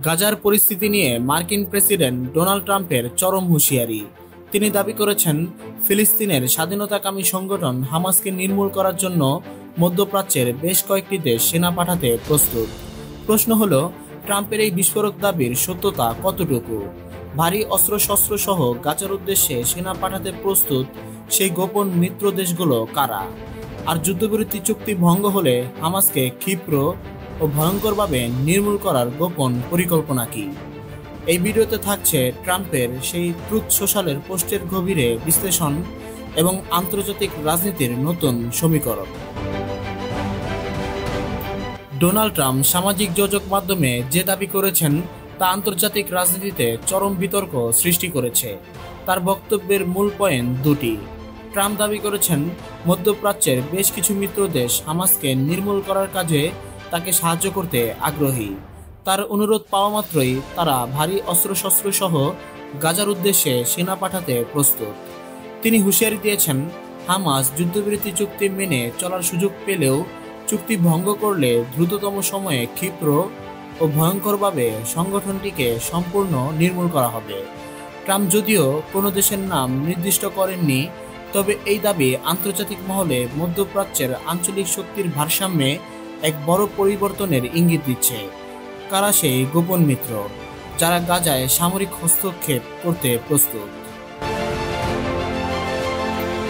গাজার পরিস্থিতি নিয়ে মার্কিন প্রেসিডেন্ট ডোনাল্ড ট্রাম্পের চরম হুঁশিয়ারি। তিনি দাবি করেছেন, ফিলিস্তিনের স্বাধীনতাকামী সংগঠন হামাসকে নির্মূল করার জন্য মধ্যপ্রাচ্যের বেশ কয়েকটি দেশ সেনা পাঠাতে প্রস্তুত। প্রশ্ন হল, ট্রাম্পের এই বিস্ফোরক দাবির সত্যতা কতটুকু? ভারী অস্ত্রশস্ত্র সহ গাজার উদ্দেশ্যে সেনা পাঠাতে প্রস্তুত সেই গোপন মিত্র দেশগুলো কারা? আর যুদ্ধবিরতি চুক্তি ভঙ্গ হলে হামাসকে ক্ষিপ্র ও ভয়ঙ্করভাবে নির্মূল করার গোপন পরিকল্পনা কি? এই ভিডিওতে থাকছে ট্রাম্পের সেই ট্রুথ সোশ্যালের পোস্টের গভীরে বিশ্লেষণ এবং আন্তর্জাতিক রাজনীতির নতুন সমীকরণ। ডোনাল্ড ট্রাম্প সামাজিক যোগাযোগ মাধ্যমে যে দাবি করেছেন তা আন্তর্জাতিক রাজনীতিতে চরম বিতর্ক সৃষ্টি করেছে। তার বক্তব্যের মূল পয়েন্ট দুটি। ট্রাম্প দাবি করেছেন, মধ্যপ্রাচ্যের বেশ কিছু মিত্র দেশ হামাসকে নির্মূল করার কাজে তাকে সাহায্য করতে আগ্রহী। তার অনুরোধ পাওয়া মাত্রই তারা ভারী অস্ত্রশস্ত্র সহ গাজার উদ্দেশ্যে সেনা পাঠাতে প্রস্তুত। তিনি হুঁশিয়ারি দিয়েছেন, হামাস যুদ্ধবিরতি চুক্তি মেনে চলার সুযোগ পেলেও চুক্তি ভঙ্গ করলে দ্রুততম সময়ে ক্ষিপ্র ও ভয়ঙ্করভাবে সংগঠনটিকে সম্পূর্ণ নির্মূল করা হবে। ট্রাম্প যদিও কোনো দেশের নাম নির্দিষ্ট করেননি, তবে এই দাবি আন্তর্জাতিক মহলে মধ্যপ্রাচ্যের আঞ্চলিক শক্তির ভারসাম্যে এক বড় পরিবর্তনের ইঙ্গিত দিচ্ছে। কারা সেই গোপন মিত্র যারা গাজায় সামরিক হস্তক্ষেপ করতে প্রস্তুত?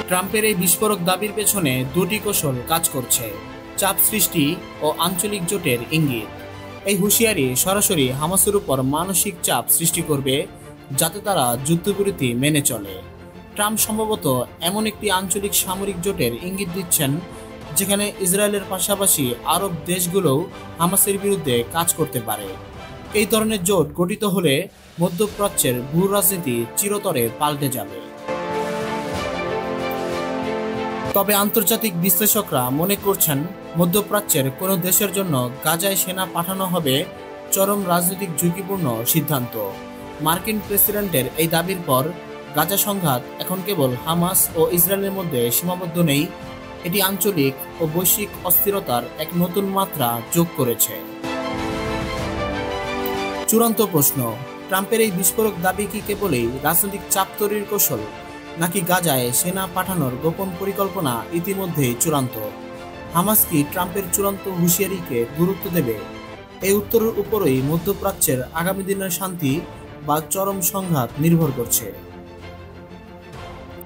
ট্রাম্পের এই বিস্ফোরক দাবির পেছনে দুটি কৌশল কাজ করছে: চাপ সৃষ্টি ও আঞ্চলিক জোটের ইঙ্গিত। এই হুঁশিয়ারি সরাসরি হামাসের উপর মানসিক চাপ সৃষ্টি করবে যাতে তারা যুদ্ধবিরতি মেনে চলে। ট্রাম্প সম্ভবত এমন একটি আঞ্চলিক সামরিক জোটের ইঙ্গিত দিচ্ছেন যেখানে ইসরায়েলের পাশাপাশি আরব দেশগুলোও হামাসের বিরুদ্ধে কাজ করতে পারে। এই ধরনের জোট গঠিত হলে মধ্যপ্রাচ্যের ভূ রাজনীতি চিরতরে পাল্টে যাবে। তবে আন্তর্জাতিক বিশ্লেষকরা মনে করছেন, মধ্যপ্রাচ্যের কোনো দেশের জন্য গাজায় সেনা পাঠানো হবে চরম রাজনৈতিক ঝুঁকিপূর্ণ সিদ্ধান্ত। মার্কিন প্রেসিডেন্টের এই দাবির পর গাজা সংঘাত এখন কেবল হামাস ও ইসরায়েলের মধ্যে সীমাবদ্ধ নেই, এটি আঞ্চলিক ও বৈশ্বিক অস্থিরতার এক নতুন মাত্রা যোগ করেছে। চূড়ান্ত প্রশ্ন, ট্রাম্পের এই বিস্ফোরক দাবি কি কেবলই রাজনৈতিক চাপ তৈরির কৌশল, নাকি গাজায় সেনা পাঠানোর গোপন পরিকল্পনা ইতিমধ্যেই চূড়ান্ত? হামাস কি ট্রাম্পের চূড়ান্ত হুঁশিয়ারিকে গুরুত্ব দেবে? এই উত্তরের উপরই মধ্যপ্রাচ্যের আগামী দিনের শান্তি বা চরম সংঘাত নির্ভর করছে।